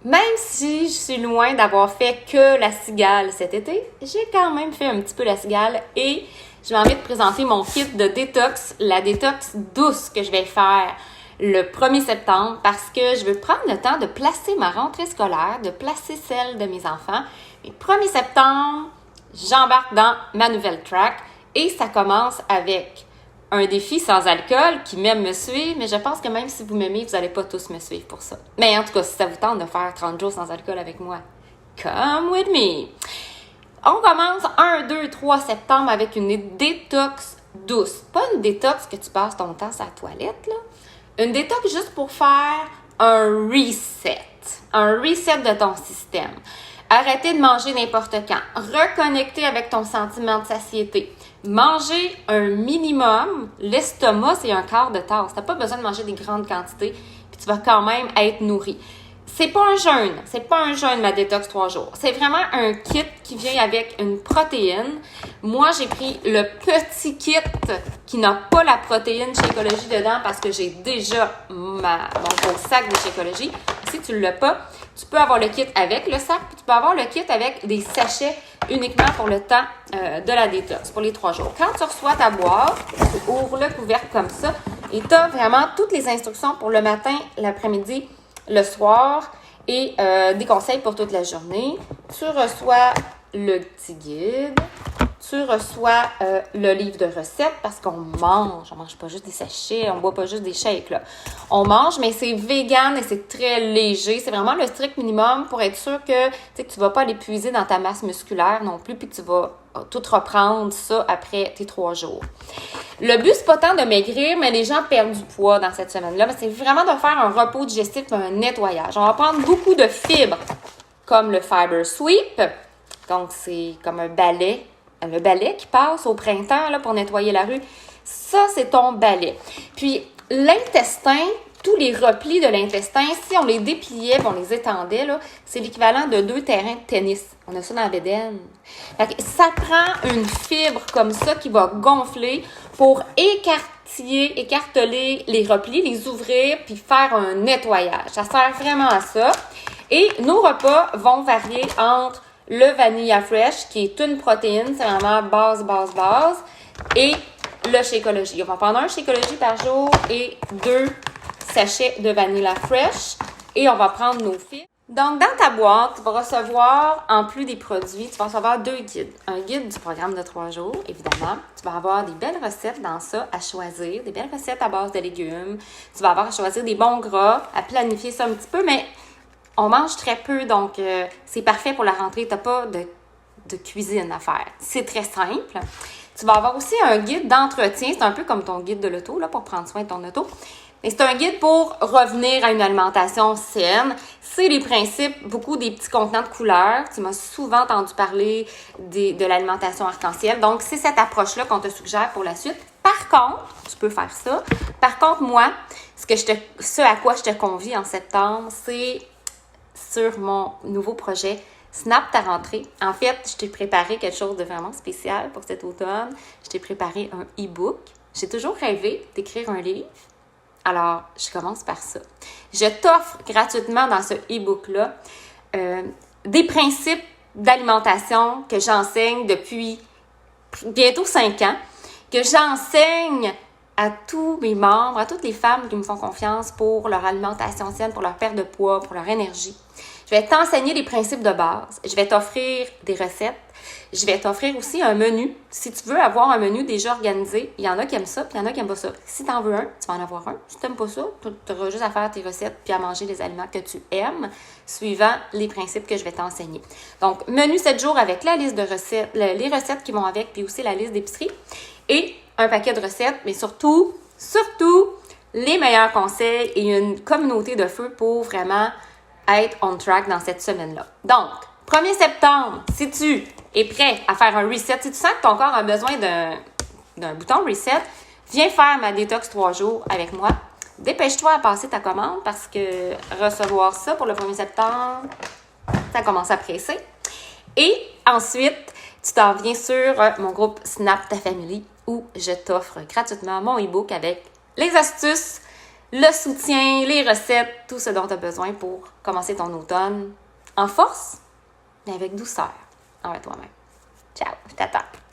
Même si je suis loin d'avoir fait que la cigale cet été, j'ai quand même fait un petit peu la cigale et j'ai envie de présenter mon kit de détox, la détox douce que je vais faire le 1er septembre parce que je veux prendre le temps de placer ma rentrée scolaire, de placer celle de mes enfants. Et 1er septembre, j'embarque dans ma nouvelle track et ça commence avec un défi sans alcool qui m'aime me suivre, mais je pense que même si vous m'aimez, vous n'allez pas tous me suivre pour ça. Mais en tout cas, si ça vous tente de faire 30 jours sans alcool avec moi, come with me! On commence 1, 2, 3 septembre avec une détox douce. Pas une détox que tu passes ton temps sur la toilette, là. Une détox juste pour faire un reset. Un reset de ton système. Arrêter de manger n'importe quand. Reconnecter avec ton sentiment de satiété. Manger un minimum. L'estomac, c'est un quart de tasse. Tu n'as pas besoin de manger des grandes quantités, puis tu vas quand même être nourri. C'est pas un jeûne. C'est pas un jeûne, ma détox 3 jours. C'est vraiment un kit qui vient avec une protéine. Moi, j'ai pris le petit kit qui n'a pas la protéine Shakeology dedans parce que j'ai déjà mon gros sac de Shakeology. Si tu ne l'as pas, tu peux avoir le kit avec le sac, puis tu peux avoir le kit avec des sachets uniquement pour le temps de la détox, pour les 3 jours. Quand tu reçois ta boîte, tu ouvres le couvercle comme ça et tu as vraiment toutes les instructions pour le matin, l'après-midi, le soir et des conseils pour toute la journée. Tu reçois le petit guide. Tu reçois le livre de recettes parce qu'on mange. On mange pas juste des sachets, on boit pas juste des shakes, là. On mange, mais c'est vegan et c'est très léger. C'est vraiment le strict minimum pour être sûr que tu vas pas l'épuiser dans ta masse musculaire non plus puis que tu vas tout reprendre ça après tes 3 jours. Le but, c'est pas tant de maigrir, mais les gens perdent du poids dans cette semaine-là. Mais c'est vraiment de faire un repos digestif, un nettoyage. On va prendre beaucoup de fibres comme le Fiber Sweep. Donc, c'est comme un balai. Le balai qui passe au printemps là, pour nettoyer la rue, ça, c'est ton balai. Puis, l'intestin, tous les replis de l'intestin, si on les dépliait, on les étendait, là, c'est l'équivalent de 2 terrains de tennis. On a ça dans la bédaine. Ça prend une fibre comme ça qui va gonfler pour écarteler les replis, les ouvrir, puis faire un nettoyage. Ça sert vraiment à ça. Et nos repas vont varier entre le Vanilla Fresh, qui est une protéine, c'est vraiment base, et le Shakeology. On va prendre un Shakeology par jour et 2 sachets de Vanilla Fresh. Et on va prendre nos fibres. Donc, dans ta boîte, tu vas recevoir, en plus des produits, tu vas recevoir 2 guides. Un guide du programme de 3 jours, évidemment. Tu vas avoir des belles recettes dans ça à choisir, des belles recettes à base de légumes. Tu vas avoir à choisir des bons gras, à planifier ça un petit peu, mais on mange très peu, donc c'est parfait pour la rentrée. Tu n'as pas de cuisine à faire. C'est très simple. Tu vas avoir aussi un guide d'entretien. C'est un peu comme ton guide de l'auto, là, pour prendre soin de ton auto. Mais c'est un guide pour revenir à une alimentation saine. C'est les principes, beaucoup des petits contenants de couleurs. Tu m'as souvent entendu parler de l'alimentation arc-en-ciel. Donc, c'est cette approche-là qu'on te suggère pour la suite. Par contre, tu peux faire ça. Par contre, moi, ce à quoi je te convie en septembre, c'est sur mon nouveau projet Snap ta rentrée. En fait, je t'ai préparé quelque chose de vraiment spécial pour cet automne. Je t'ai préparé un e-book. J'ai toujours rêvé d'écrire un livre. Alors, je commence par ça. Je t'offre gratuitement dans ce e-book-là des principes d'alimentation que j'enseigne depuis bientôt 5 ans, que j'enseigne à tous mes membres, à toutes les femmes qui me font confiance pour leur alimentation saine, pour leur perte de poids, pour leur énergie. Je vais t'enseigner les principes de base. Je vais t'offrir des recettes. Je vais t'offrir aussi un menu. Si tu veux avoir un menu déjà organisé, il y en a qui aiment ça, puis il y en a qui n'aiment pas ça. Si tu en veux un, tu vas en avoir un. Si tu n'aimes pas ça, tu auras juste à faire tes recettes puis à manger les aliments que tu aimes, suivant les principes que je vais t'enseigner. Donc, menu 7 jours avec la liste de recettes, les recettes qui vont avec, puis aussi la liste d'épicerie. Et un paquet de recettes, mais surtout, les meilleurs conseils et une communauté de feu pour vraiment être on track dans cette semaine-là. Donc, 1er septembre, si tu es prêt à faire un reset, si tu sens que ton corps a besoin d'un bouton reset, viens faire ma détox 3 jours avec moi. Dépêche-toi à passer ta commande parce que recevoir ça pour le 1er septembre, ça commence à presser. Et ensuite, tu t'en viens sur mon groupe Snap ta family où je t'offre gratuitement mon e-book avec les astuces le soutien, les recettes, tout ce dont tu as besoin pour commencer ton automne en force, mais avec douceur envers toi-même. Ciao, je t'attends.